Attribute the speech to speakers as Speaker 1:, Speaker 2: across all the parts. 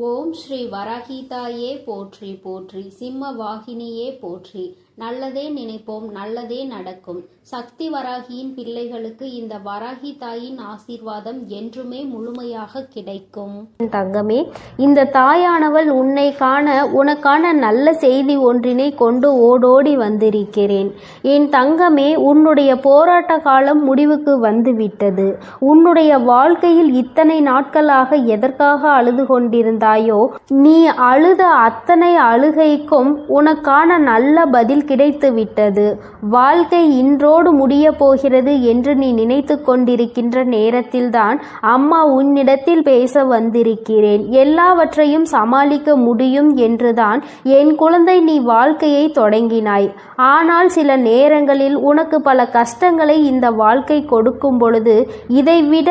Speaker 1: ஓம் ஸ்ரீ வராகிதாயே போற்றி போற்றி, சிம்ம வாகினியே போற்றி. நல்லதே நினைப்போம், நல்லதே நடக்கும். சக்தி வராகியின் பிள்ளைகளுக்கு இந்த வராகி தாயின் ஆசீர்வாதம் என்றுமே முழுமையாக கிடைக்கும்.
Speaker 2: தங்கமே, இந்த தாயானவள் உன்னை காண உனக்கான நல்ல செய்தி ஒன்றினை கொண்டு ஓடோடி வந்திருக்கிறேன். என் தங்கமே, உன்னுடைய போராட்ட காலம் முடிவுக்கு வந்துவிட்டது. உன்னுடைய வாழ்க்கையில் இத்தனை நாட்களாக எதற்காக அழுது கொண்டிருந்தாயோ, நீ அழுத அத்தனை அழுகைக்கும் உனக்கான நல்ல பதில் கிடைத்து விட்டது. வாழ்க்கை இன்றோடு முடிய போகிறது என்று நீ நினைத்து கொண்டிருக்கின்ற நேரத்தில்தான் அம்மா உன்னிடத்தில் பேச வந்திருக்கிறேன். எல்லாவற்றையும் சமாளிக்க முடியும் என்றுதான் என் குழந்தை நீ வாழ்க்கையை தொடங்கினாய். ஆனால் சில நேரங்களில் உனக்கு பல கஷ்டங்களை இந்த வாழ்க்கை கொடுக்கும் பொழுது இதைவிட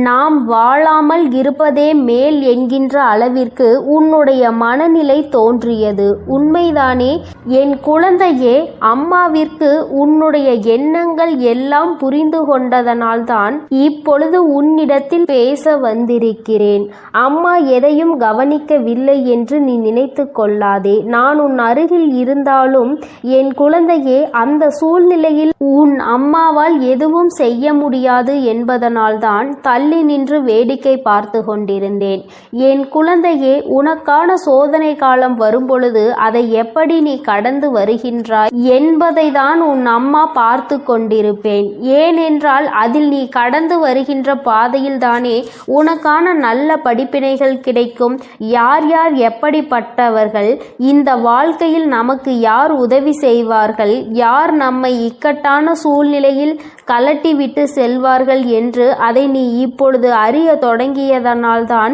Speaker 2: நாம் வாழாமல் இருப்பதே மேல் என்கின்ற அளவிற்கு உன்னுடைய மனநிலை தோன்றியது. உண்மைதானே என் குழந்தையே? அம்மாவிற்கு உன்னுடைய எண்ணங்கள் எல்லாம் புரிந்து கொண்டதனால்தான் இப்பொழுது உன்னிடத்தில் பேச வந்திருக்கிறேன். அம்மா எதையும் கவனிக்கவில்லை என்று நீ நினைத்து கொள்ளாதே. நான் உன் அருகில் இருந்தாலும் என் குழந்தையே, அந்த சூழ்நிலையில் உன் அம்மாவால் எதுவும் செய்ய முடியாது என்பதனால்தான் தள்ளி நின்று வேடிக்கை பார்த்து கொண்டிருந்தேன். என் குழந்தையே, உனக்கான சோதனை காலம் வரும்பொழுது அதை எப்படி நீ கடந்து வருகின்றாய் என்பதை தான் உன் அம்மா பார்த்து கொண்டிருப்பேன். ஏனென்றால் அதில் நீ கடந்து வருகின்ற பாதையில் தானே உனக்கான நல்ல படிப்பினைகள் கிடைக்கும். யார் யார் எப்படிப்பட்டவர்கள், இந்த வாழ்க்கையில் நமக்கு யார் உதவி செய்வார்கள், யார் நம்மை இக்கட்டான சூழ்நிலையில் கலட்டிவிட்டு செல்வார்கள் என்று அதை நீ இப்பொழுது அறிய தொடங்கியதனால்தான்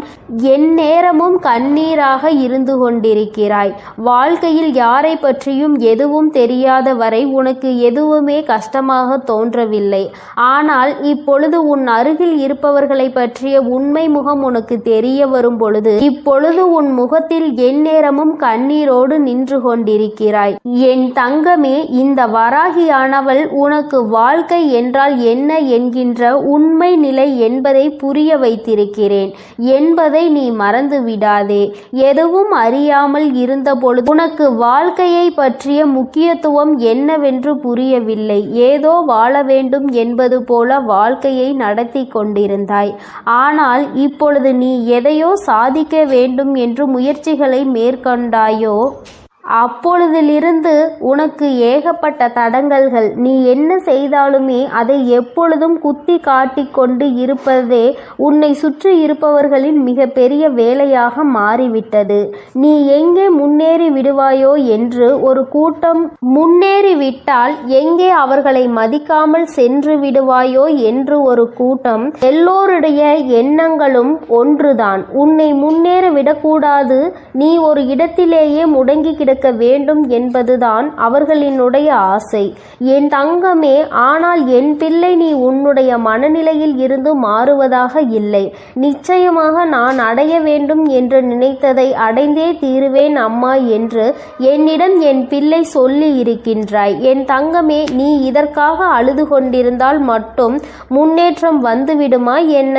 Speaker 2: என் நேரமும் கண்ணீராக இருந்து கொண்டிருக்கிறாய். வாழ்க்கையில் யாரை பற்றியும் எதுவும் தெரியாத வரை உனக்கு எதுவுமே கஷ்டமாக தோன்றவில்லை. ஆனால் இப்பொழுது உன் அருகில் இருப்பவர்களை பற்றிய உண்மை முகம் உனக்கு தெரிய வரும் பொழுது இப்பொழுது உன் முகத்தில் எந்நேரமும் கண்ணீரோடு நின்று கொண்டிருக்கிறாய். என் தங்கமே, இந்த வராகியானவள் உனக்கு வாழ்க்கை என்றால் என்ன என்கின்ற உண்மை நிலை என்பதை புரிய வைத்திருக்கிறேன் என்பதை நீ மறந்து விடாதே. எதுவும் அறியாமல் இருந்த பொழுது உனக்கு வாழ்க்கையை பற்றிய முக்கியத்துவம் என்னவென்று புரியவில்லை. ஏதோ வாழ வேண்டும் என்பது போல வாழ்க்கையை நடத்தி கொண்டிருந்தாய். ஆனால் இப்பொழுது நீ எதையோ சாதிக்க வேண்டும் என்று முயற்சிகளை மேற்கொண்டாயோ, அப்பொழுதிலிருந்து உனக்கு ஏகப்பட்ட தடங்கல்கள். நீ என்ன செய்தாலுமே அதை எப்பொழுதும் குத்தி காட்டி கொண்டு இருப்பதே உன்னை சுற்றி இருப்பவர்களின் மிக பெரிய வேலையாக மாறிவிட்டது. நீ எங்கே முன்னேறி விடுவாயோ என்று ஒரு கூட்டம், முன்னேறிவிட்டால் எங்கே அவர்களை மதிக்காமல் சென்று விடுவாயோ என்று ஒரு கூட்டம். எல்லோருடைய எண்ணங்களும் ஒன்றுதான், உன்னை முன்னேற விடக்கூடாது, நீ ஒரு இடத்திலேயே முடங்கி கிட வேண்டும் என்பதுதான் அவர்களினுடைய ஆசை. என் தங்கமே, ஆனால் என் பிள்ளை, நீ உன்னுடைய மனநிலையில் இருந்து மாறுவதாக இல்லை. நிச்சயமாக நான் அடைய வேண்டும் என்று நினைத்ததை அடைந்தே தீருவேன் அம்மா என்று என்னிடம் என் பிள்ளை சொல்லி இருக்கின்றாய். என் தங்கமே, நீ இதற்காக அழுது கொண்டிருந்தால் மட்டும் முன்னேற்றம் வந்துவிடுமா என்ன?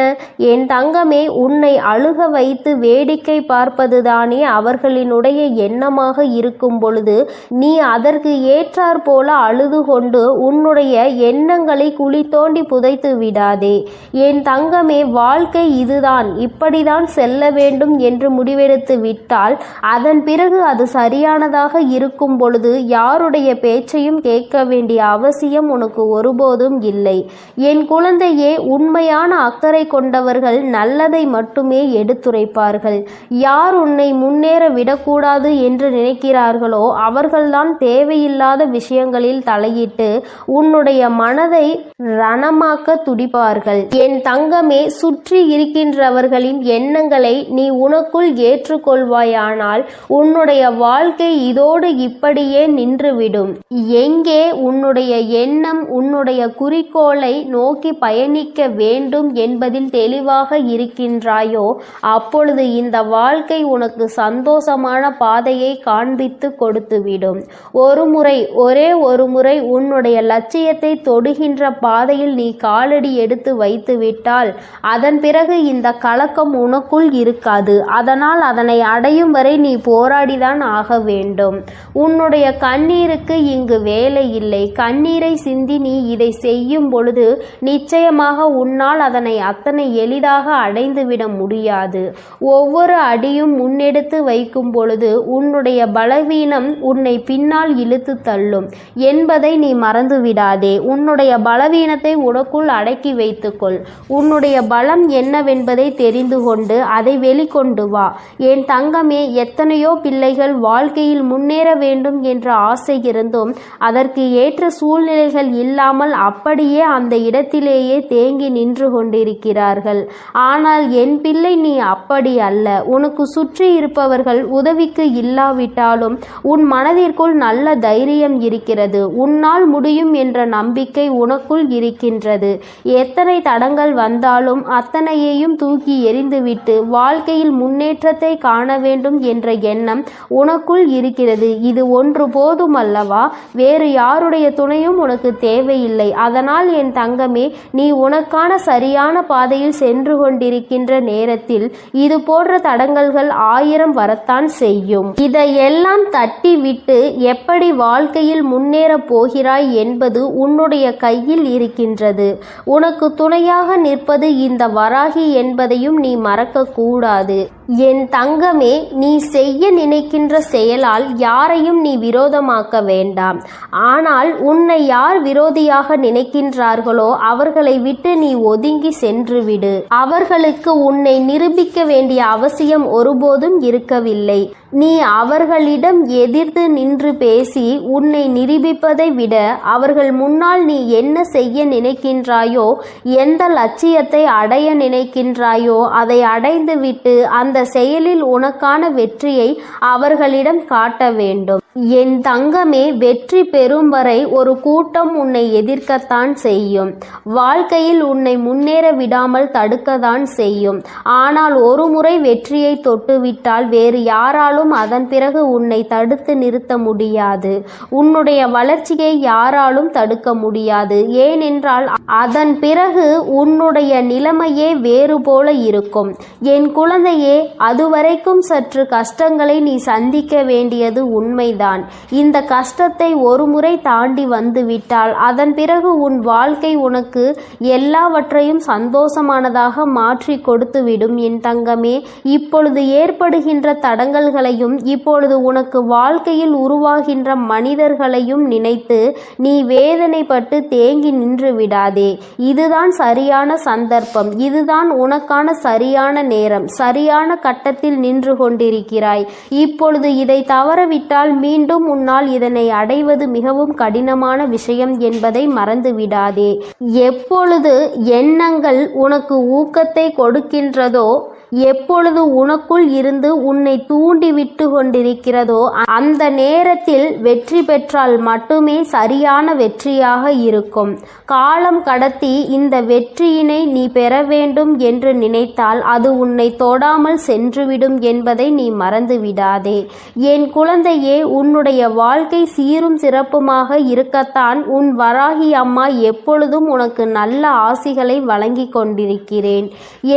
Speaker 2: என் தங்கமே, உன்னை அழுக வைத்து வேடிக்கை பார்ப்பதுதானே அவர்களினுடைய எண்ணமாக இருக்கும் பொழுது நீ அதற்கு ஏற்றாற் போல அழுது கொண்டு உன்னுடைய எண்ணங்களை குழி தோண்டி புதைத்து விடாதே. என் தங்கமே, வாழ்க்கை இதுதான், இப்படிதான் செல்ல வேண்டும் என்று முடிவெடுத்து விட்டால் அதன் பிறகு அது சரியானதாக இருக்கும் பொழுது யாருடைய பேச்சையும் கேட்க வேண்டிய அவசியம் உனக்கு ஒருபோதும் இல்லை. என் குழந்தையே, உண்மையான அக்கறை கொண்டவர்கள் நல்லதை மட்டுமே எடுத்துரைப்பார்கள். யார் உன்னை முன்னேற விடக்கூடாது என்று நினைக்கிறார்களோ அவர்கள்தான் தேவையில்லாத விஷயங்களில் தலையிட்டு உன்னுடைய மனதை ரணமாக்க துடிப்பார்கள். என் தங்கமே, சுற்றி இருக்கின்றவர்களின் எண்ணங்களை நீ உனக்குள் ஏற்றுக்கொள்வாயானால் உன்னுடைய வாழ்க்கை இதோடு இப்படியே நின்றுவிடும். எங்கே உன்னுடைய எண்ணம் உன்னுடைய குறிக்கோளை நோக்கி பயணிக்க வேண்டும் என்பதில் தெளிவாக இருக்கின்றாயோ அப்பொழுது இந்த வாழ்க்கை உனக்கு சந்தோஷமான பாதையை காண்பி ஆரம்பித்து கொடுத்துவிடும். ஒரே ஒரு முறை உன்னுடைய லட்சியத்தை தொடுகின்ற பாதையில் நீ காலடி எடுத்து வைத்துவிட்டால் அதன் பிறகு இந்த கலக்கம் உனக்குள் இருக்காது. அதனால் அதனை அடையும் வரை நீ போராடிதான் ஆக வேண்டும். உன்னுடைய கண்ணீருக்கு இங்கு வேலை இல்லை. கண்ணீரை சிந்தி நீ இதை செய்யும் பொழுது நிச்சயமாக உன்னால் அதனை அத்தனை எளிதாக அடைந்துவிட முடியாது. ஒவ்வொரு அடியும் முன்னெடுத்து வைக்கும் பொழுது உன்னுடைய பலவீனம் உன்னை பின்னால் இழுத்து தள்ளும் என்பதை நீ மறந்துவிடாதே. உன்னுடைய பலவீனத்தை உனக்குள் அடக்கி வைத்துக்கொள். உன்னுடைய பலம் என்னவென்பதை தெரிந்து கொண்டு அதை வெளிக்கொண்டு வா. என் தங்கமே, எத்தனையோ பிள்ளைகள் வாழ்க்கையில் முன்னேற வேண்டும் என்ற ஆசை இருந்தும் அதற்கு ஏற்ற சூழ்நிலைகள் இல்லாமல் அப்படியே அந்த இடத்திலேயே தேங்கி நின்று கொண்டிருக்கிறார்கள். ஆனால் என் பிள்ளை, நீ அப்படி அல்ல. உனக்கு சுற்றி இருப்பவர்கள் உதவிக்கு இல்லாவிட்டாலும் உன் மனதிற்குள் நல்ல தைரியம் இருக்கிறது. உன்னால் முடியும் என்ற நம்பிக்கை உனக்குள் இருக்கின்றது. எத்தனை தடங்கள் வந்தாலும் அத்தனையையும் தூக்கி எறிந்துவிட்டு வாழ்க்கையில் முன்னேற்றத்தை காண வேண்டும் என்ற எண்ணம் உனக்குள் இருக்கிறது. இது ஒன்று போதும் அல்லவா? வேறு யாருடைய துணையும் உனக்கு தேவையில்லை. அதனால் என் தங்கமே, நீ உனக்கான சரியான பாதையில் சென்று கொண்டிருக்கின்ற நேரத்தில் இது போன்ற தடங்கல்கள் 1000 வரத்தான் செய்யும். இதையெல்லாம் தட்டி விட்டு எப்படி வாழ்க்கையில் முன்னேற போகிறாய் என்பது உன்னுடைய கையில் இருக்கின்றது. உனக்கு துணையாக நிற்பது இந்த வராகி என்பதையும் நீ மறக்க கூடாது. என் தங்கமே, நீ செய்ய நினைக்கின்ற செயலால் யாரையும் நீ விரோதமாக்க வேண்டாம். ஆனால் உன்னை யார் விரோதியாக நினைக்கின்றார்களோ அவர்களை விட்டு நீ ஒதுங்கி சென்றுவிடு. அவர்களுக்கு உன்னை நிரூபிக்க வேண்டிய அவசியம் ஒருபோதும் இருக்கவில்லை. நீ அவர்களிடம் எதிர்த்து நின்று பேசி உன்னை நிரூபிப்பதை விட அவர்கள் முன்னால் நீ என்ன செய்ய நினைக்கின்றாயோ, எந்த லட்சியத்தை அடைய நினைக்கின்றாயோ அதை அடைந்துவிட்டு அந்த செயலில் உனக்கான வெற்றியை அவர்களிடம் காட்ட வேண்டும். என் தங்கமே, வெற்றி பெறும் வரை ஒரு கூட்டம் உன்னை எதிர்க்கத்தான் செய்யும். வாழ்க்கையில் உன்னை முன்னேற விடாமல் தடுக்கத்தான் செய்யும். ஆனால் ஒரு முறை வெற்றியை தொட்டுவிட்டால் வேறு யாராலும் அதன் பிறகு உன்னை தடுத்து நிறுத்த முடியாது. உன்னுடைய வளர்ச்சியை யாராலும் தடுக்க முடியாது. ஏனென்றால் அதன் பிறகு உன்னுடைய நிலைமையே வேறு போல இருக்கும். என் குழந்தையே, அதுவரைக்கும் சற்று கஷ்டங்களை நீ சந்திக்க வேண்டியது உண்மைதான். இந்த கஷ்டத்தை ஒரு முறை தாண்டி வந்துவிட்டால் அதன் பிறகு உன் வாழ்க்கை உனக்கு எல்லாவற்றையும் சந்தோஷமானதாக மாற்றி கொடுத்துவிடும். என் தங்கமே, இப்பொழுது ஏற்படுகின்ற தடங்கல்களையும் இப்பொழுது உனக்கு வாழ்க்கையில் உருவாகின்ற மனிதர்களையும் நினைத்து நீ வேதனைப்பட்டு தேங்கி நின்று விடாதே. இதுதான் சரியான சந்தர்ப்பம். இதுதான் உனக்கான சரியான நேரம். சரியான கட்டத்தில் நின்று கொண்டிருக்கிறாய். இப்பொழுது இதை தவறவிட்டால் மீண்டும் உன்னால் இதனை அடைவது மிகவும் கடினமான விஷயம் என்பதை மறந்துவிடாதே. எப்பொழுது எண்ணங்கள் உனக்கு ஊக்கத்தை கொடுக்கின்றதோ, எப்பொழுது உனக்குள் இருந்து உன்னை தூண்டி விட்டு கொண்டிருக்கிறதோ அந்த நேரத்தில் வெற்றி பெற்றால் மட்டுமே சரியான வெற்றியாக இருக்கும். காலம் கடத்தி இந்த வெற்றியினை நீ பெற வேண்டும் என்று நினைத்தால் அது உன்னை தொடாமல் சென்றுவிடும் என்பதை நீ மறந்துவிடாதே. என் குழந்தையே, உன்னுடைய வாழ்க்கை சீரும் சிறப்புமாக இருக்கத்தான் உன் வராகி அம்மா எப்பொழுதும் உனக்கு நல்ல ஆசிகளை வழங்கி கொண்டிருக்கிறேன்.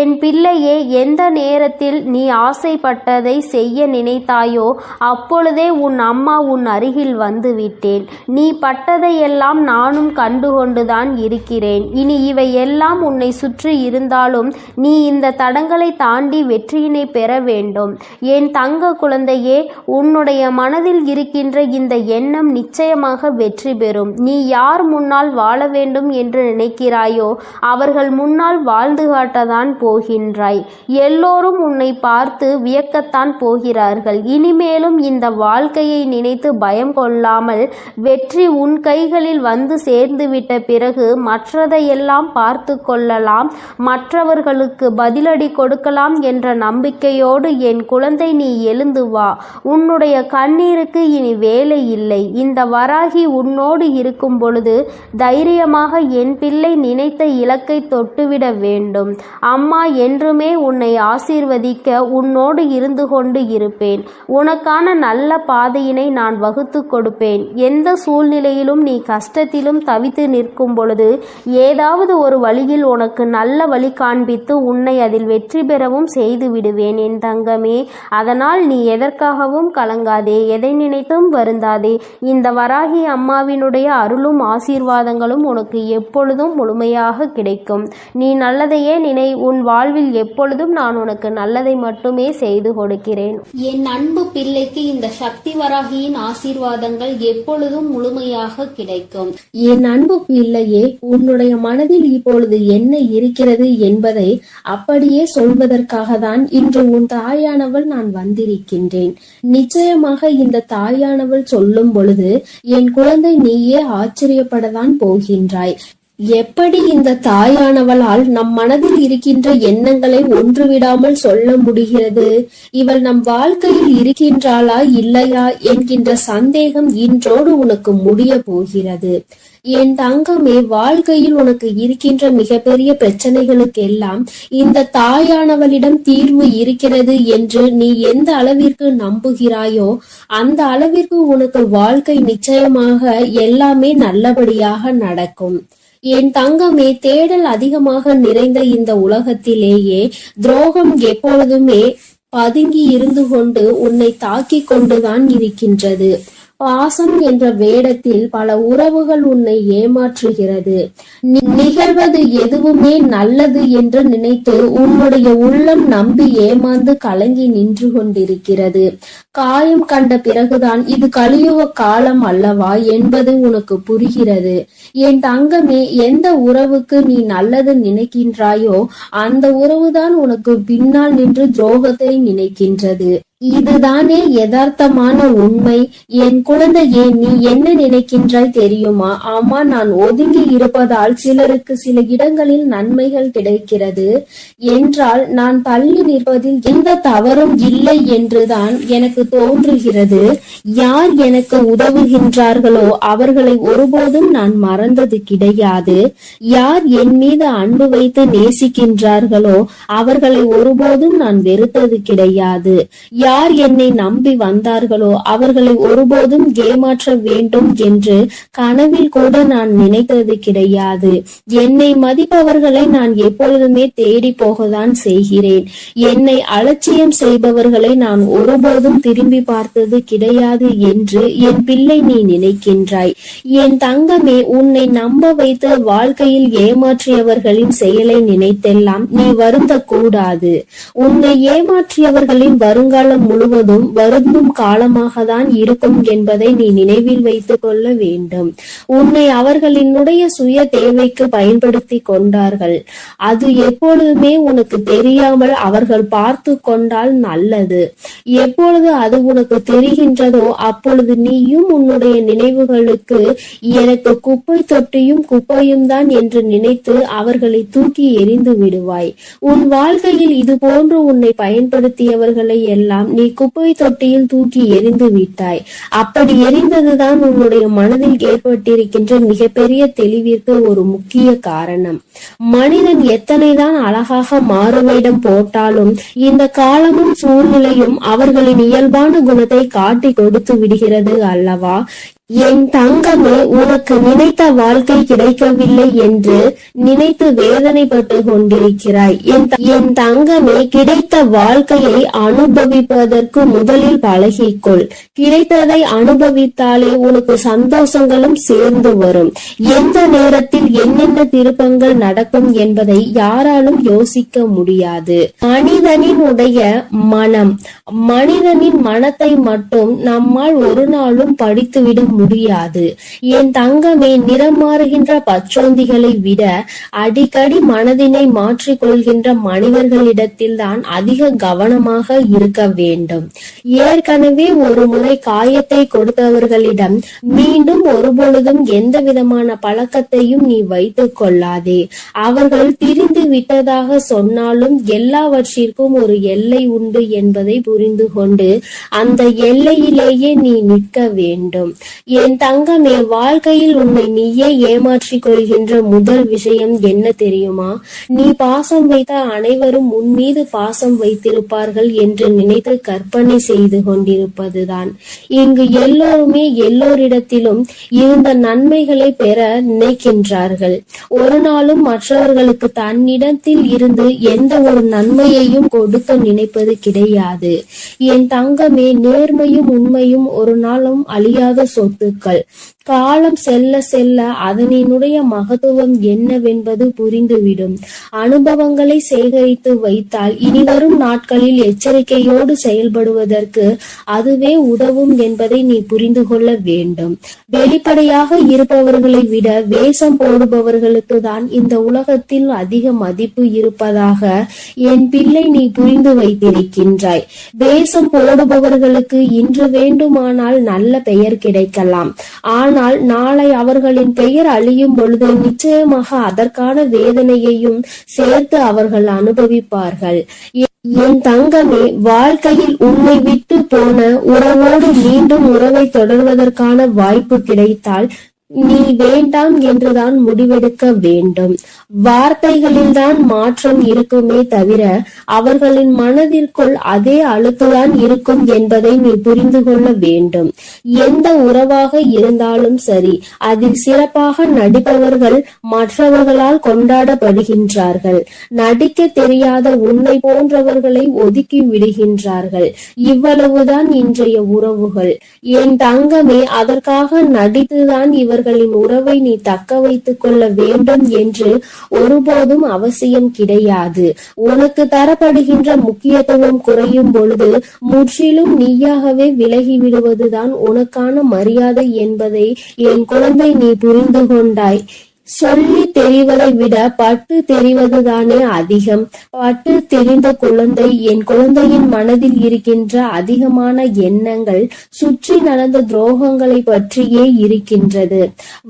Speaker 2: என் பிள்ளையே, எந்த நேரத்தில் நீ ஆசைப்பட்டதை செய்ய நினைத்தாயோ அப்பொழுதே உன் அம்மா உன் அருகில் வந்து விட்டேன். நீ பட்டதையெல்லாம் நானும் கண்டுகொண்டுதான் இருக்கிறேன். இனி இவை எல்லாம் உன்னை சுற்றி இருந்தாலும் நீ இந்த தடங்களை தாண்டி வெற்றியினை பெற வேண்டும். என் தங்க குழந்தையே, உன்னுடைய மனதில் இருக்கின்ற இந்த எண்ணம் நிச்சயமாக வெற்றி பெறும். நீ யார் முன்னால் வாழ வேண்டும் என்று நினைக்கிறாயோ அவர்கள் முன்னால் வாழ்ந்து காட்டத்தான் போகின்றாய். எல்லோரும் உன்னை பார்த்து வியக்கத்தான் போகிறார்கள். இனிமேலும் இந்த வாழ்க்கையை நினைத்து பயம் கொள்ளாமல் வெற்றி உன் கைகளில் வந்து சேர்ந்துவிட்ட பிறகு மற்றதையெல்லாம் பார்த்து கொள்ளலாம், மற்றவர்களுக்கு பதிலடி கொடுக்கலாம் என்ற நம்பிக்கையோடு என் குழந்தை நீ எழுந்து வா. உன்னுடைய கண்ணீருக்கு இனி வேலை இல்லை. இந்த வராகி உன்னோடு இருக்கும் பொழுது தைரியமாக என் பிள்ளை நினைத்த இலக்கை தொட்டுவிட வேண்டும். அம்மா என்றுமே உன்னை ஆசீர்வதிக்க உன்னோடு இருந்து கொண்டு இருப்பேன். உனக்கான நல்ல பாதையினை நான் வகுத்து கொடுப்பேன். எந்த சூழ்நிலையிலும் நீ கஷ்டத்திலும் தவித்து நிற்கும் பொழுது ஏதாவது ஒரு வழியில் உனக்கு நல்ல வழி காண்பித்து உன்னை அதில் வெற்றி பெறவும் செய்து விடுவேன் என் தங்கமே. அதனால் நீ எதற்காகவும் கலங்காதே, எதை நினைத்தும் வருந்தாதே. இந்த வராகி அம்மாவினுடைய அருளும் ஆசீர்வாதங்களும் உனக்கு எப்பொழுதும் முழுமையாக கிடைக்கும். நீ நல்லதையே நினை. உன் வாழ்வில் எப்பொழுதும் நான் உனக்கு நல்லதை மட்டுமே செய்து கொடுக்கிறேன்.
Speaker 1: என் அன்பு பிள்ளைக்கு இந்த சக்தி வராகியின் ஆசீர்வாதங்கள் எப்பொழுதும் முழுமையாக கிடைக்கும்.
Speaker 3: என் அன்பு பிள்ளையே, உன்னுடைய மனதில் இப்பொழுது என்ன இருக்கிறது என்பதை அப்படியே சொல்வதற்காக தான் இன்று உன் தாயானவள் நான் வந்திருக்கின்றேன். நிச்சயமாக இந்த தாயானவள் சொல்லும் பொழுது என் குழந்தை நீயே ஆச்சரியப்படத்தான் போகின்றாய். எப்படி இந்த தாயானவளால் நம் மனதில் இருக்கின்ற எண்ணங்களை ஒன்றுவிடாமல் சொல்ல முடிகிறது? இவள் நம் வாழ்க்கையில் இருக்கின்றாளா இல்லையா என்கின்ற சந்தேகம் இன்றோடு உனக்கு முடிய போகிறது. என் தங்கமே, வாழ்க்கையில் உனக்கு இருக்கின்ற மிகப்பெரிய பிரச்சனைகளுக்கு எல்லாம் இந்த தாயானவளிடம் தீர்வு இருக்கிறது என்று நீ எந்த அளவிற்கு நம்புகிறாயோ அந்த அளவிற்கு உனக்கு வாழ்க்கை நிச்சயமாக எல்லாமே நல்லபடியாக நடக்கும். என் தங்கமே, தேடல் அதிகமாக நிறைந்த இந்த உலகத்திலேயே துரோகம் எப்பொழுதுமே பதுங்கி இருந்து கொண்டு உன்னை தாக்கி கொண்டுதான் இருக்கின்றது. பாசம் என்ற வேடத்தில் பல உறவுகள் உன்னை ஏமாற்றுகிறது. நிகழ்வது எதுவுமே நல்லது என்று நினைத்து உன்னுடைய உள்ளம் நம்பி ஏமாந்து கலங்கி நின்று கொண்டிருக்கிறது. காயம் கண்ட பிறகுதான் இது கலியுக காலம் அல்லவா என்பது உனக்கு புரிகிறது. என் தங்கமே, எந்த உறவுக்கு நீ நல்லது நினைக்கின்றாயோ அந்த உறவுதான் உனக்கு பின்னால் நின்று துரோகத்தை நினைக்கின்றது. இதுதானே யதார்த்தமான உண்மை. என் குழந்தையே, நீ என்ன நினைக்கின்றாய் தெரியுமா? ஆமா, நான் ஒதுங்கி இருப்பதால் சிலருக்கு சில இடங்களில் நன்மைகள் கிடைக்கிறது என்றால் நான் தள்ளி நிற்பதில் எந்த தவறும் இல்லை என்றுதான் எனக்கு தோன்றுகிறது. யார் எனக்கு உதவுகின்றார்களோ அவர்களை ஒருபோதும் நான் மறந்தது கிடையாது. யார் என் மீது அன்பு வைத்து நேசிக்கின்றார்களோ அவர்களை ஒருபோதும் நான் வெறுத்தது கிடையாது. யார் என்னை நம்பி வந்தார்களோ அவர்களை ஒருபோதும் ஏமாற்ற வேண்டும் என்று கனவில் கூட நான் நினைத்தது கிடையாது. என்னை மதிப்பவர்களை நான் எப்பொழுதுமே தேடி போகத்தான் செய்கிறேன். என்னை அலட்சியம் செய்பவர்களை நான் ஒருபோதும் திரும்பி பார்த்தது கிடையாது என்று என் பிள்ளை நீ நினைக்கின்றாய். என் தங்கமே, உன்னை நம்ப வைத்து வாழ்க்கையில் ஏமாற்றியவர்களின் செயலை நினைத்தெல்லாம் நீ வருந்த கூடாது. உன்னை ஏமாற்றியவர்களின் வருங்காலம் முழுவதும் வருந்தும் காலமாக தான் இருக்கும் என்பதை நீ நினைவில் வைத்துக் கொள்ள வேண்டும். உன்னை அவர்களினுடைய சுய தேவைக்கு பயன்படுத்தி கொண்டார்கள். அது எப்பொழுதுமே உனக்கு தெரியாமல் அவர்கள் பார்த்து கொண்டால் நல்லது. எப்பொழுது அது உனக்கு தெரிகின்றதோ அப்பொழுது நீயும் உன்னுடைய நினைவுகளுக்கு எனக்கு குப்பை தொட்டியும் குப்பையும் தான் என்று நினைத்து அவர்களை தூக்கி எறிந்து விடுவாய். உன் வாழ்க்கையில் இது போன்று உன்னை பயன்படுத்தியவர்களை எல்லாம் நீ குப்பை தொட்டியில் தூக்கி எறிந்து விட்டாய். அப்படி எறிந்ததுதான் உன்னுடைய மனதில் ஏற்பட்டிருக்கின்ற மிகப்பெரிய தெளிவிற்கு ஒரு முக்கிய காரணம். மனிதன் எத்தனைதான் அழகாக மாறுவேடம் போட்டாலும் இந்த காலமும் சூழ்நிலையும் அவர்களின் இயல்பான குணத்தை காட்டி கொடுத்து விடுகிறது அல்லவா? என் தங்கமே, உனக்கு நினைத்த வாழ்க்கை கிடைக்கவில்லை என்று நினைத்து வேதனைப்பட்டு கொண்டிருக்கிறாய். என் தங்கமே, கிடைத்த வாழ்க்கையை அனுபவிப்பதற்கு முதலில் பழகிக்கொள். கிடைத்ததை அனுபவித்தாலே உனக்கு சந்தோஷங்களும் சேர்ந்து வரும். எந்த நேரத்தில் என்னென்ன திருப்பங்கள் நடக்கும் என்பதை யாராலும் யோசிக்க முடியாது. மனிதனினுடைய மனம், மனிதனின் மனத்தை மட்டும் நம்மால் ஒரு நாளும் படித்துவிட முடியாது. என் தங்கமே, நிறம் மாறுகின்ற பச்சோந்திகளை விட அடிக்கடி மனதினை மாற்றிக் கொள்கின்ற மனிதர்களிடத்தில் தான் அதிக கவனமாக இருக்க வேண்டும். ஏற்கனவே ஒரு முறை காயத்தை கொடுத்தவர்களிடம் மீண்டும் ஒருபொழுதும் எந்த விதமான பழக்கத்தையும் நீ வைத்துக் கொள்ளாதே. அவர்கள் பிரிந்து விட்டதாக சொன்னாலும் எல்லாவற்றிற்கும் ஒரு எல்லை உண்டு என்பதை புரிந்து கொண்டு அந்த எல்லையிலேயே நீ நிற்க வேண்டும். என் தங்கமே, வாழ்க்கையில் உன்னை நீயே ஏமாற்றிக் கொள்கின்ற முதல் விஷயம் என்ன தெரியுமா? நீ பாசம் வைத்த அனைவரும் உன் மீது பாசம் வைத்திருப்பார்கள் என்று நினைத்து கற்பனை செய்து கொண்டிருப்பதுதான். இங்கு எல்லோருமே எல்லோரிடத்திலும் இருந்த நன்மைகளை பெற நினைக்கின்றார்கள். ஒரு நாளும் மற்றவர்களுக்கு தன்னிடத்தில் இருந்து எந்த ஒரு நன்மையையும் கொடுக்க நினைப்பது கிடையாது. என் தங்கமே, நேர்மையும் உண்மையும் ஒரு நாளும் அழியாத சொத்துக்கள். காலம் செல்ல செல்ல அதனினுடைய மகத்துவம் என்னவென்பது புரிந்துவிடும். அனுபவங்களை சேகரித்து வைத்தால் இனிவரும் நாட்களில் எச்சரிக்கையோடு செயல்படுவதற்கு அதுவே உதவும் என்பதை நீ புரிந்து கொள்ள வேண்டும். வெளிப்படையாக இருப்பவர்களை விட வேஷம் போடுபவர்களுக்கு தான் இந்த உலகத்தில் அதிக மதிப்பு இருப்பதாக என் பிள்ளை நீ புரிந்து வைத்திருக்கின்றாய். வேஷம் போடுபவர்களுக்கு இன்று வேண்டுமானால் நல்ல பெயர் கிடைக்கலாம். ஆனால் நாளை அவர்களின் பெயர் அழியும் பொழுது நிச்சயமாக அதற்கான வேதனையையும் சேர்த்து அவர்கள் அனுபவிப்பார்கள். என் தங்கமே, வாழ்க்கையில் உன்னை விட்டு போன உறவோடு மீண்டும் உறவை தொடர்வதற்கான வாய்ப்பு கிடைத்தால் நீ வேண்டாம் என்றுதான் முடிவெடுக்க வேண்டும். வார்த்தைகளில் தான் மாற்றம் இருக்குமே தவிர அவர்களின் மனதிற்குள் அதே அழுக்குதான் இருக்கும் என்பதை நீ புரிந்து கொள்ள வேண்டும். எந்த உறவாக இருந்தாலும் சரி, அதில் சிறப்பாக நடிப்பவர்கள் மற்றவர்களால் கொண்டாடப்படுகின்றார்கள். நடிக்க தெரியாத உன்னை போன்றவர்களை ஒதுக்கி விடுகின்றார்கள். இவ்வளவுதான் இன்றைய உறவுகள். என் தங்கமே, அதற்காக நடித்துதான் இவர்களின் உறவை நீ தக்க வைத்துக் கொள்ள வேண்டும் என்று ஒருபோதும் அவசியம் கிடையாது. உனக்கு தரப்படுகின்ற முக்கியத்துவம் குறையும் பொழுது முற்றிலும் நீயாகவே விலகி விடுவதுதான் உனக்கான மரியாதை என்பதை என் குழந்தை நீ புரிந்து கொண்டாய். சொல்லி தெரிவதை விட பட்டு தெரிவதுதானே அதிகம். பட்டு தெரிந்த குழந்தை, என் குழந்தையின் மனதில் இருக்கின்ற அதிகமான எண்ணங்கள் சுற்றி நடந்த துரோகங்களை பற்றியே இருக்கின்றது.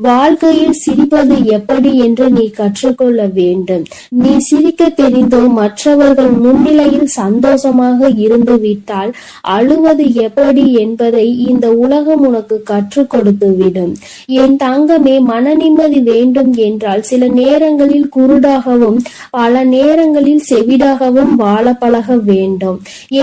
Speaker 3: வாழ்க்கையில் சிரிப்பது எப்படி என்று நீ கற்றுக்கொள்ள வேண்டும். நீ சிரிக்க தெரிந்தோ மற்றவர்கள் முன்னிலையில் சந்தோஷமாக இருந்து விட்டால் அழுவது எப்படி என்பதை இந்த உலகம் உனக்கு கற்றுக் கொடுத்து விடும். என் தங்கமே, மன நிம்மதி வேண்டும் என்றால் சில நேரங்களில் குருடாகவும் பல நேரங்களில் செவிடாகவும் வாழ பழக வேண்டும்.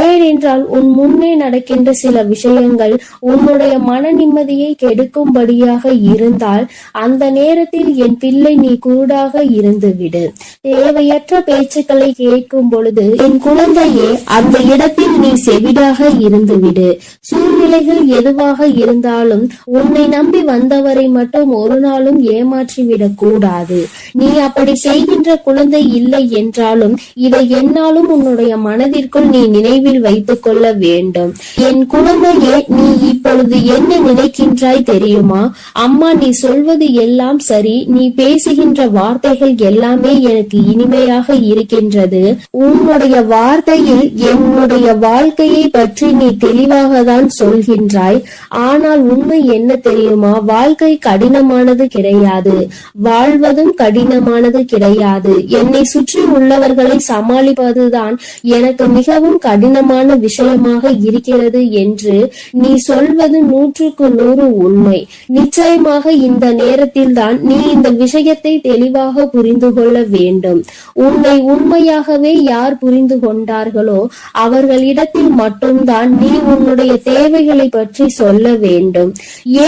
Speaker 3: ஏனென்றால் உன் முன்னே நடக்கின்ற சில விஷயங்கள் உன்னுடைய மன நிம்மதியை கெடுக்கும்படியாக இருந்தால் அந்த நேரத்தில் என் பிள்ளை நீ குருடாக இருந்துவிடு. தேவையற்ற பேச்சுக்களை கேட்கும் பொழுது என் குழந்தையே அந்த இடத்தில் நீ செவிடாக இருந்துவிடு. சூழ்நிலைகள் எதுவாக இருந்தாலும் உன்னை நம்பி வந்தவரை மட்டும் ஒரு நாளும் ஏமாற்றிவிட கூடாது. நீ அப்படி செய்கின்ற குழந்தை இல்லை என்றாலும் இதை என்னாலும் உன்னுடைய மனதிற்குள் நீ நினைவில் வைத்துக் கொள்ள வேண்டும். என் குழந்தையே, நீ இப்பொழுது என்ன நினைக்கின்றாய் தெரியுமா? அம்மா, நீ சொல்வது எல்லாம் சரி, நீ பேசுகின்ற வார்த்தைகள் எல்லாமே எனக்கு இனிமையாக இருக்கின்றது. உன்னுடைய வார்த்தையில் என்னுடைய வாழ்க்கையை பற்றி நீ தெளிவாக தான் சொல்கின்றாய். ஆனால் உண்மை என்ன தெரியுமா? வாழ்க்கை கடினமானது கிடையாது. வாழ்வதும் கடினமானது கிடையாது. என்னை சுற்றி உள்ளவர்களை சமாளிப்பதுதான் எனக்கு மிகவும் கடினமான விஷயமாக இருக்கிறது என்று நீ சொல்வது 100% உண்மை. நிச்சயமாக இந்த நேரத்தில் தான் நீ இந்த விஷயத்தை தெளிவாக புரிந்து கொள்ள வேண்டும். உன்னை உண்மையாகவே யார் புரிந்து கொண்டார்களோ அவர்களிடத்தில் மட்டும்தான் நீ உன்னுடைய தேவைகளை பற்றி சொல்ல வேண்டும்.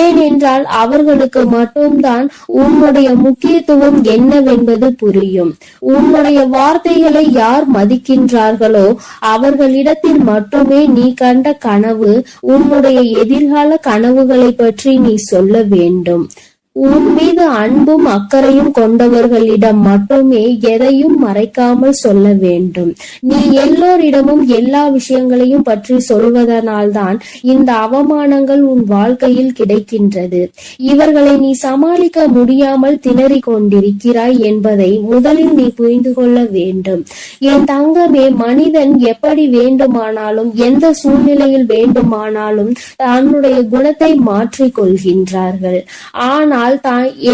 Speaker 3: ஏனென்றால் அவர்களுக்கு மட்டும்தான் உன்னுடைய முக்கியத்துவம் என்னவென்பது புரியும். உன்னுடைய வார்த்தைகளை யார் மதிக்கின்றார்களோ அவர்களிடத்தில் மட்டுமே நீ கண்ட கனவு, உன்னுடைய எதிர்கால கனவுகளை பற்றி நீ சொல்ல வேண்டும். உன் மீது அன்பும் அக்கறையும் கொண்டவர்களிடம் மட்டுமே எதையும் மறைக்காமல் சொல்ல வேண்டும். நீ எல்லோரிடமும் எல்லா விஷயங்களையும் பற்றி சொல்வதனால்தான் இந்த அவமானங்கள் உன் வாழ்க்கையில் கிடைக்கின்றது. இவர்களை நீ சமாளிக்க முடியாமல் திணறிக் கொண்டிருக்கிறாய் என்பதை முதலில் நீ புரிந்து கொள்ள வேண்டும். என் தங்கமே, மனிதன் எப்படி வேண்டுமானாலும் எந்த சூழ்நிலையில் வேண்டுமானாலும் தன்னுடைய குணத்தை மாற்றிக் கொள்கின்றார்கள். ஆனால்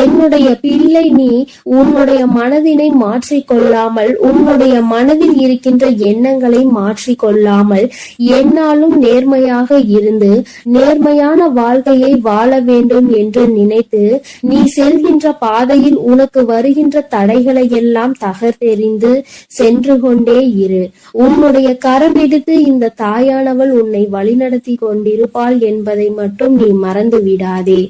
Speaker 3: என்னுடைய பிள்ளை, நீ உன்னுடைய மனதினை மாற்றிக்கொள்ளாமல், உன்னுடைய மனதில் இருக்கின்ற எண்ணங்களை மாற்றிக்கொள்ளாமல், என்னாலும் நேர்மையாக இருந்து நேர்மையான வாழ்க்கையை வாழ வேண்டும் என்று நினைத்து நீ செல்கின்ற பாதையில் உனக்கு வருகின்ற தடைகளை எல்லாம் தகர்த்தெறிந்து சென்று கொண்டே இரு. உன்னுடைய கரமெடுத்து இந்த தாயானவள் உன்னை வழிநடத்தி கொண்டிருப்பாள் என்பதை மட்டும் நீ மறந்து விடாதே.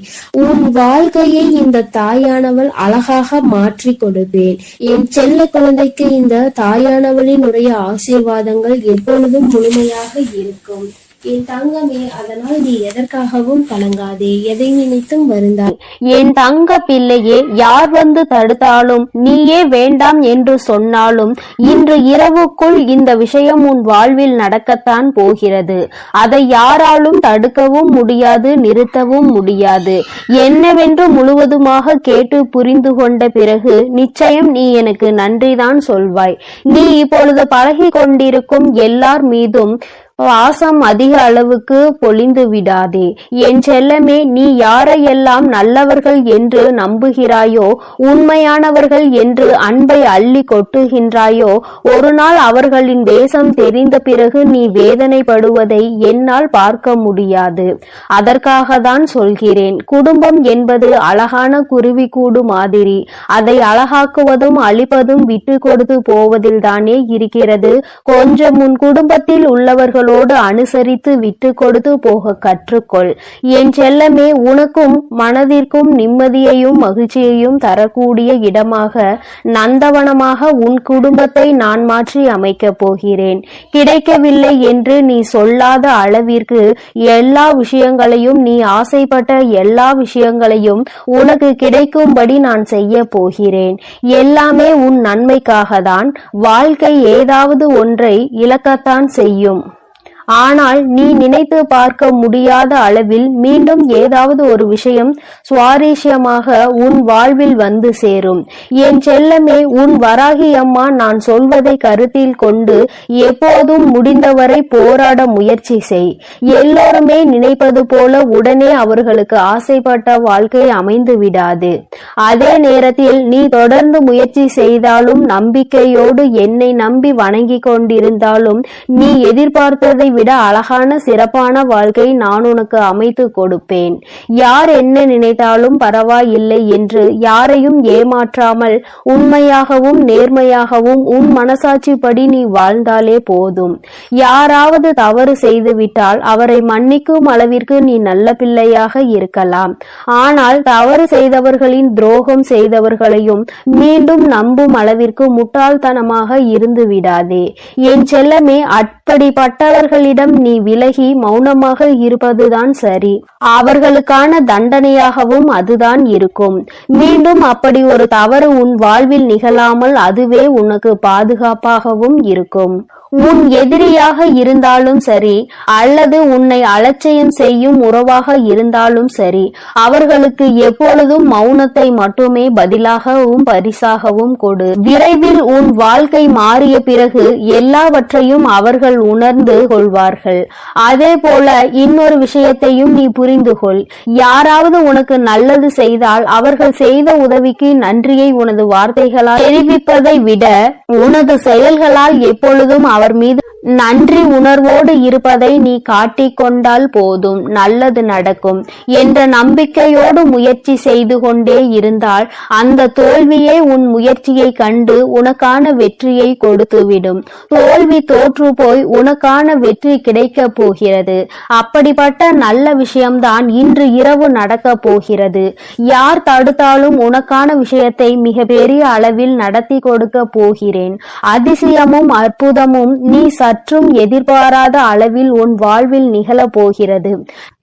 Speaker 3: உன் வாழ்க்கையை இந்த தாயானவள் அழகாக மாற்றி கொடுப்பேன். என் செல்ல குழந்தைக்கு இந்த தாயானவளினுடைய ஆசீர்வாதங்கள் எப்பொழுதும் முழுமையாக இருக்கும். என் தங்கமே, அதனால் நீ எதற்காகவும் கலங்காதே, எதை நினைத்தும் வருந்தாய்.
Speaker 2: என் தங்க பிள்ளையே, யார் வந்து தடுத்தாலும், நீயே வேண்டாம் என்று சொன்னாலும், இன்று இரவுக்குள் இந்த விஷயம் உன் வாழ்வில் நடக்கத்தான் போகிறது. அதை யாராலும் தடுக்கவும் முடியாது, நிறுத்தவும் முடியாது. என்னவென்று முழுவதுமாக கேட்டு புரிந்து கொண்ட பிறகு நிச்சயம் நீ எனக்கு நன்றிதான் சொல்வாய். நீ இப்பொழுது பழகி கொண்டிருக்கும் எல்லார் மீதும் வாசம் அதிக அளவுக்கு பொழிந்து விடாதே. என் செல்லமே, நீ யாரையெல்லாம் நல்லவர்கள் என்று நம்புகிறாயோ, உண்மையானவர்கள் என்று அன்பை அள்ளி கொட்டுகின்றாயோ, ஒரு நாள் அவர்களின் தேசம் தெரிந்த பிறகு நீ வேதனைப்படுவதை என்னால் பார்க்க முடியாது. அதற்காக தான் சொல்கிறேன். குடும்பம் என்பது அழகான குருவி கூடு மாதிரி. அதை அழகாக்குவதும் அழிப்பதும் விட்டு கொடுத்து போவதில் தானே இருக்கிறது. கொஞ்சம் உன் குடும்பத்தில் உள்ளவர்கள் அனுசரித்து விட்டு கொடுத்து போக கற்றுக்கொள். என் செல்லமே, உனக்கும் மனதிற்கும் நிம்மதியையும் மகிழ்ச்சியையும் தரக்கூடிய இடமாக, நந்தவனமாக உன் குடும்பத்தை நான் மாற்றி அமைக்கப் போகிறேன். கிடைக்கவில்லை என்று நீ சொல்லாத அளவிற்கு எல்லா விஷயங்களையும், நீ ஆசைப்பட்ட எல்லா விஷயங்களையும் உனக்கு கிடைக்கும்படி நான் செய்ய போகிறேன். எல்லாமே உன் நன்மைக்காக தான். வாழ்க்கை ஏதாவது ஒன்றை இழக்கத்தான் செய்யும். ஆனால் நீ நினைத்து பார்க்க முடியாத அளவில் மீண்டும் ஏதாவது ஒரு விஷயம் சுவாரஸ்யமாக உன் வாழ்வில் வந்து சேரும். என் செல்லமே, உன் வராகி அம்மா நான் சொல்வதை கருத்தில் கொண்டு எப்போதும் முடிந்தவரை போராட முயற்சி செய். எல்லோருமே நினைப்பது போல உடனே அவர்களுக்கு ஆசைப்பட்ட வாழ்க்கை அமைந்து விடாது. அதே நேரத்தில் நீ தொடர்ந்து முயற்சி செய்தாலும், நம்பிக்கையோடு என்னை நம்பி வணங்கி கொண்டிருந்தாலும், நீ எதிர்பார்த்ததை விட அழகான சிறப்பான வாழ்க்கை நான் உனக்கு அமைத்து கொடுப்பேன். யார் என்ன நினைத்தாலும் பரவாயில்லை என்று யாரையும் ஏமாற்றாமல் உண்மையாகவும் நேர்மையாகவும் உன் மனசாட்சிப்படி நீ வாழ்ந்தாலே போதும். யாராவது தவறு செய்துவிட்டால் அவரை மன்னிக்கும் அளவிற்கு நீ நல்ல பிள்ளையாக இருக்கலாம். ஆனால் தவறு செய்தவர்களின் துரோகம் செய்தவர்களையும் மீண்டும் நம்பும் அளவிற்கு முட்டாள்தனமாக இருந்து விடாதே. என் செல்லமே, அப்படிப்பட்டவர்களிடம் நீ விலகி மௌனமாக இருப்பதுதான் சரி. அவர்களுக்கான தண்டனையாகவும் அதுதான் இருக்கும். மீண்டும் அப்படி ஒரு தவறு உன் வாழ்வில் நிகழாமல் அதுவே உனக்கு பாதுகாப்பாகவும் இருக்கும். உன் எதிரியாக இருந்தாலும் சரி, அல்லது உன்னை அலட்சியம் செய்யும் உறவாக இருந்தாலும் சரி, அவர்களுக்கு எப்பொழுதும் மௌனத்தை மட்டுமே பதிலாகவும் பரிசாகவும் கொடு. விரைவில் உன் வாழ்க்கை மாறிய பிறகு எல்லாவற்றையும் அவர்கள் உணர்ந்து கொள்வார்கள். அதே போல இன்னொரு விஷயத்தையும் நீ புரிந்து கொள். யாராவது உனக்கு நல்லது செய்தால் அவர்கள் செய்த உதவிக்கு நன்றியை உனது வார்த்தைகளால் தெரிவிப்பதை விட உனது செயல்களால் எப்பொழுதும் அவர் மீது நன்றி உணர்வோடு இருப்பதை நீ காட்டிக் கொண்டால் போதும், நல்லது நடக்கும் என்ற நம்பிக்கையோடு முயற்சி செய்து கொண்டே இருந்தால் அந்த தோல்வியே உன் முயற்சியை கண்டு உனக்கான வெற்றியை கொடுத்துவிடும். தோல்வி தோற்று போய் உனக்கான வெற்றி கிடைக்க போகிறது. அப்படிப்பட்ட நல்ல விஷயம்தான் இன்று இரவு நடக்க போகிறது. யார் தடுத்தாலும் உனக்கான விஷயத்தை மிக பெரிய அளவில் நடத்தி கொடுக்க போகிறேன். அதிசயமும் அற்புதமும் நீ சற்றும் எதிர்பாராத அளவில் உன் வாழ்வில் நிகழ போகிறது.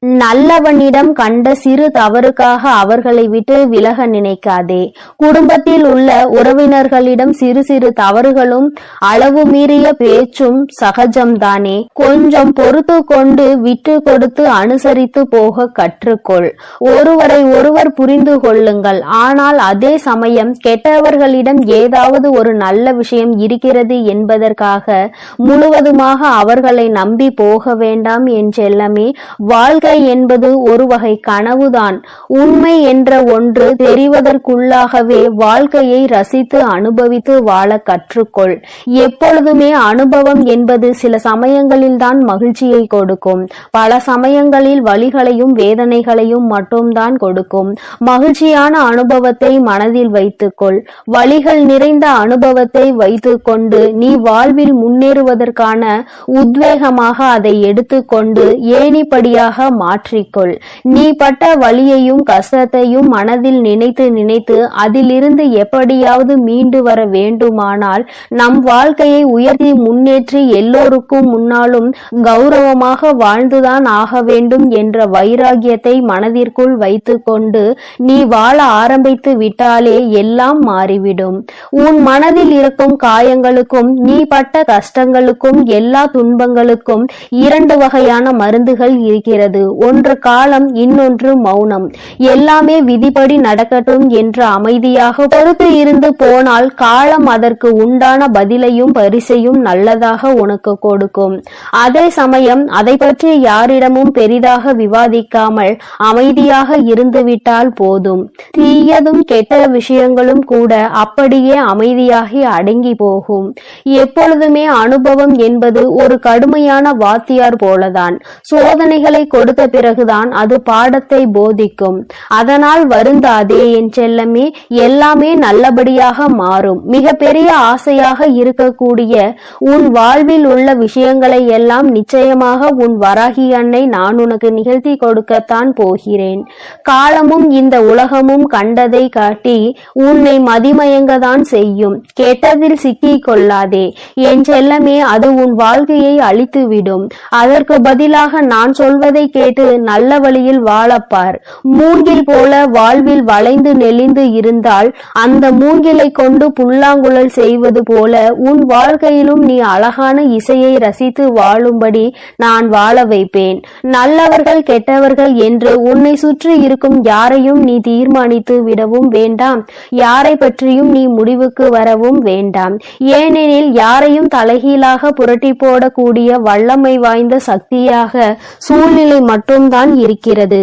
Speaker 2: நல்லவனிடம் கண்ட சிறு தவறுக்காக அவர்களை விட்டு விலக நினைக்காதே. குடும்பத்தில் உள்ள உறவினர்களிடம் சிறு சிறு தவறுகளும் அளவு மீறிய பேச்சும் சகஜம்தானே. கொஞ்சம் பொறுத்து கொண்டு விட்டு கொடுத்து அனுசரித்து போக கற்றுக்கொள். ஒருவரை ஒருவர் புரிந்து கொள்ளுங்கள். ஆனால் அதே சமயம் கெட்டவர்களிடம் ஏதாவது ஒரு நல்ல விஷயம் இருக்கிறது என்பதற்காக முழுவதுமாக அவர்களை நம்பி போக வேண்டாம் என் செல்லமே. வாழ்க்கை என்பது ஒரு வகை கனவுதான். உண்மை என்ற ஒன்று தெரிவதற்குள்ளாகவே வாழ்க்கையை ரசித்து அனுபவித்து வாழ கற்றுக்கொள். எப்பொழுதுமே அனுபவம் என்பது சில சமயங்களில் தான் மகிழ்ச்சியை கொடுக்கும். பல சமயங்களில் வலிகளையும் வேதனைகளையும் மட்டும்தான் கொடுக்கும். மகிழ்ச்சியான அனுபவத்தை மனதில் வைத்துக்கொள். வலிகள் நிறைந்த அனுபவத்தை வைத்துக்கொண்டு நீ வாழ்வில் முன்னேறுவதற்கான உத்வேகமாக அதை எடுத்துக்கொண்டு ஏணிப்படியாக மாற்றிக்கொள். நீ பட்ட வலியையும் கஷ்டத்தையும் மனதில் நினைத்து நினைத்து அதிலிருந்து எப்படியாவது மீண்டு வர வேண்டுமானால் நம் வாழ்க்கையை உயர்த்தி முன்னேற்றி எல்லோருக்கும் முன்னாலும் கௌரவமாக வாழ்ந்துதான் ஆக வேண்டும் என்ற வைராகியத்தை மனதிற்குள் வைத்துக்கொண்டு நீ வாழ ஆரம்பித்து விட்டாலே எல்லாம் மாறிவிடும். உன் மனதில் இருக்கும் காயங்களுக்கும் நீ பட்ட கஷ்டங்களுக்கும் எல்லா துன்பங்களுக்கும் இரண்டு வகையான மருந்துகள் இருக்கிறது. ஒன்று காலம், இன்னொன்று மௌனம். எல்லாமே விதிப்படி நடக்கட்டும் என்று அமைதியாக பொறுத்து இருந்து போனால் காலம் அதற்கு உண்டான பதிலையும் பரிசையும் நல்லதாக உனக்கு கொடுக்கும். அதே சமயம் அதை பற்றி யாரிடமும் பெரிதாக விவாதிக்காமல் அமைதியாக இருந்துவிட்டால் போதும். தீயதும் கெட்ட விஷயங்களும் கூட அப்படியே அமைதியாகி அடங்கி போகும். எப்பொழுதுமே அனுபவம் என்பது ஒரு கடுமையான வாத்தியார் போலதான். சோதனைகளை கொடுத்த பிறகுதான் அது பாடத்தை போதிக்கும். அதனால் வருந்தாதே என் செல்லமே. எல்லாமே நல்லபடியாக மாறும். மிக பெரிய ஆசையாக இருக்கக்கூடிய உன் வாழ்வில் உள்ள விஷயங்களை எல்லாம் நிச்சயமாக உன் வராகி அன்னை நான் உனக்கு நிகழ்த்தி கொடுக்கத்தான் போகிறேன். காலமும் இந்த உலகமும் கண்டதை காட்டி உன்னை மதிமயங்கதான் செய்யும். கெட்டதில் சிக்கிக் கொள்ளாதே என் செல்லமே. அது உன் வாழ்க்கையை அழித்துவிடும். அதற்கு பதிலாக நான் சொல்வதை கேட்டு நல்ல வழியில் வாழப்பார். மூங்கில் போல வாழ்வில் வளைந்து நெளிந்து இருந்தால் அந்த மூங்கிலை கொண்டு புல்லாங்குழல் செய்வது போல உன் வாழ்க்கையிலும் நீ அழகான இசையை ரசித்து வாழும்படி நான் வாழ வைப்பேன். நல்லவர்கள் கெட்டவர்கள் என்று உன்னை சுற்றி இருக்கும் யாரையும் நீ தீர்மானித்து விடவும் வேண்டாம். யாரை பற்றியும் நீ முடிவுக்கு வரவும் வேண்டாம். ஏனெனில் யாரையும் தலைகீழாக புரட்டி போடக்கூடிய வல்லமை வாய்ந்த சக்தியாக சூழ்நிலை மட்டும்தான் இருக்கிறது.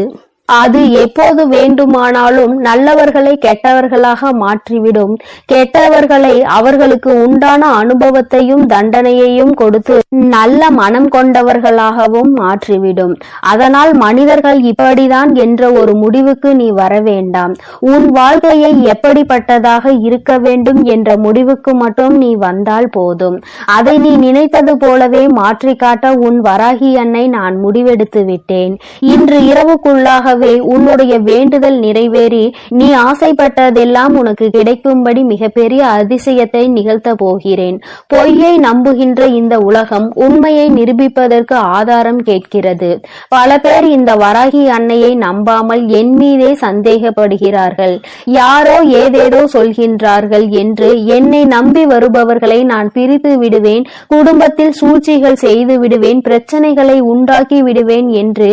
Speaker 2: அது எப்போது வேண்டுமானாலும் நல்லவர்களை கெட்டவர்களாக மாற்றிவிடும். கெட்டவர்களை அவர்களுக்கு உண்டான அனுபவத்தையும் தண்டனையையும் கொடுத்து நல்ல மனம் கொண்டவர்களாகவும் மாற்றிவிடும். அதனால் மனிதர்கள் இப்படிதான் என்ற ஒரு முடிவுக்கு நீ வர வேண்டாம். உன் வாழ்க்கையை எப்படிப்பட்டதாக இருக்க வேண்டும் என்ற முடிவுக்கு மட்டும் நீ வந்தால் போதும். அதை நீ நினைத்தது போலவே மாற்றி காட்ட உன் வராகி அன்னை நான் முடிவெடுத்து விட்டேன். இன்று இரவுக்குள்ளாக உன்னுடைய வேண்டுதல் நிறைவேறி நீ ஆசைப்பட்டதெல்லாம் உனக்கு கிடைக்கும்படி மிகப்பெரிய அதிசயத்தை நிகழ்த்த போகிறேன். பொய்யை நம்புகின்ற இந்த உலகம் உண்மையை நிரூபிப்பதற்கு ஆதாரம் கேட்கிறது. பல பேர் இந்த வராகி அன்னையை நம்பாமல் என் மீதே சந்தேகப்படுகிறார்கள். யாரோ ஏதேதோ சொல்கின்றார்கள் என்று என்னை நம்பி வருபவர்களை நான் பிரித்து விடுவேன், குடும்பத்தில் சூழ்ச்சிகள் செய்து விடுவேன், பிரச்சனைகளை உண்டாக்கி விடுவேன் என்று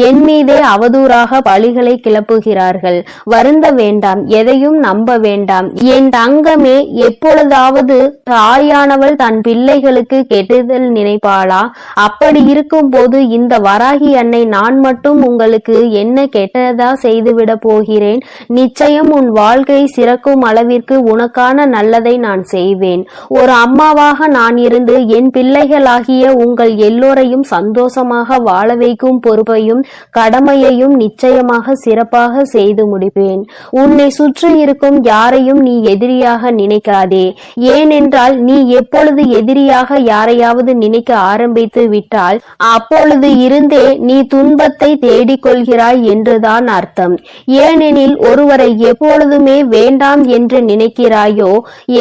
Speaker 2: என் மீதே அவதூறாக பழிகளை கிளப்புகிறார்கள். வருந்த வேண்டாம், எதையும் நம்ப வேண்டாம் என் தங்கமே. எப்பொழுதாவது தாயானவள் தன் பிள்ளைகளுக்கு கெடுதல் நினைப்பாளா? அப்படி இருக்கும் போது இந்த வராகி அன்னை நான் மட்டும் உங்களுக்கு என்ன கெட்டதா செய்துவிட போகிறேன்? நிச்சயம் உன் வாழ்க்கை சிறக்கும் அளவிற்கு உனக்கான நல்லதை நான் செய்வேன். ஒரு அம்மாவாக நான் இருந்து என் பிள்ளைகளாகிய உங்கள் எல்லோரையும் சந்தோஷமாக வாழ வைக்கும் பொறுப்பையும் கடமையையும் நிச்சயம் நிச்சயமாக சிறப்பாக செய்து முடிப்பேன். உன்னை சுற்றி இருக்கும் யாரையும் நீ எதிரியாக நினைக்காதே. ஏனென்றால் நீ எப்பொழுது எதிரியாக யாரையாவது நினைக்க ஆரம்பித்து விட்டால் அப்பொழுது இருந்தே நீ துன்பத்தை தேடிக்கொள்கிறாய் என்றுதான் அர்த்தம். ஏனெனில் ஒருவரை எப்பொழுதுமே வேண்டாம் என்று நினைக்கிறாயோ,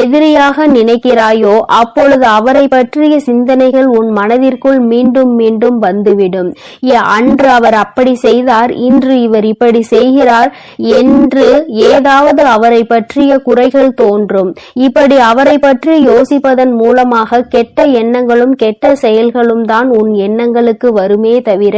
Speaker 2: எதிரியாக நினைக்கிறாயோ, அப்பொழுது அவரை பற்றிய சிந்தனைகள் உன் மனதிற்குள் மீண்டும் மீண்டும் வந்துவிடும். அன்று அவர் அப்படி செய்தார், இன்று இவர் இப்படி செய்கிறார் என்று ஏதாவது அவரை பற்றிய குறைகள் தோன்றும். இப்படி அவரை பற்றி யோசிப்பதன் மூலமாக கெட்ட எண்ணங்களும் கெட்ட செயல்களும் தான் உன் எண்ணங்களுக்கு வருமே தவிர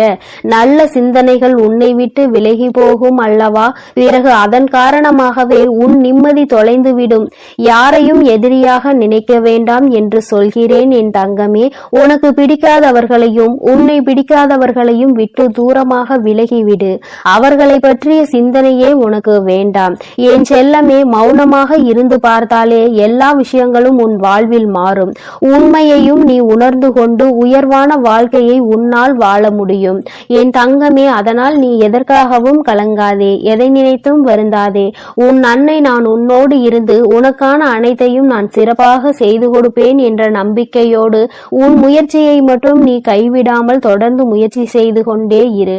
Speaker 2: நல்ல சிந்தனைகள் உன்னை விட்டு விலகி போகும் அல்லவா? பிறகு அதன் காரணமாகவே உன் நிம்மதி தொலைந்துவிடும். யாரையும் எதிரியாக நினைக்க வேண்டாம் என்று சொல்கிறேன் என் தங்கமே. உனக்கு பிடிக்காதவர்களையும் உன்னை பிடிக்காதவர்களையும் விட்டு தூரமாக விலகிவிடு. அவர்களை பற்றிய சிந்தனையே உனக்கு வேண்டாம். என் செல்லமே, மௌனமாக இருந்து பார்த்தாலே எல்லா விஷயங்களும் உன் வாழ்வில் மாறும். உண்மையையும் நீ உணர்ந்து கொண்டு உயர்வான வாழ்க்கையை உன்னால் வாழ முடியும் என் தங்கமே. அதனால் நீ எதற்காகவும் கலங்காதே, எதை நினைத்தும் வருந்தாதே. உன் அன்னை நான் உன்னோடு இருந்து உனக்கான அனைத்தையும் நான் சிறப்பாக செய்து கொடுப்பேன் என்ற நம்பிக்கையோடு உன் முயற்சியை மட்டும் நீ கைவிடாமல் தொடர்ந்து முயற்சி செய்து கொண்டே இரு.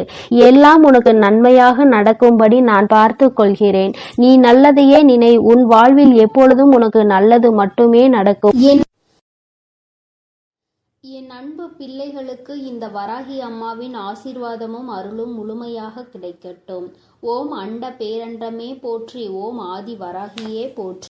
Speaker 2: எல்லாம் உனக்கு நன்மையாக நடக்கும்படி நான் பார்த்து கொள்கிறேன். நீ நல்லதையே நினை. உன் வாழ்வில் எப்பொழுதும் உனக்கு நல்லது மட்டுமே நடக்கும்.
Speaker 1: என் அன்பு பிள்ளைகளுக்கு இந்த வராகி அம்மாவின் ஆசீர்வாதமும் அருளும் முழுமையாக கிடைக்கட்டும். ஓம் அண்ட பேரண்டமே போற்றி. ஓம் ஆதி வராகியே போற்றி.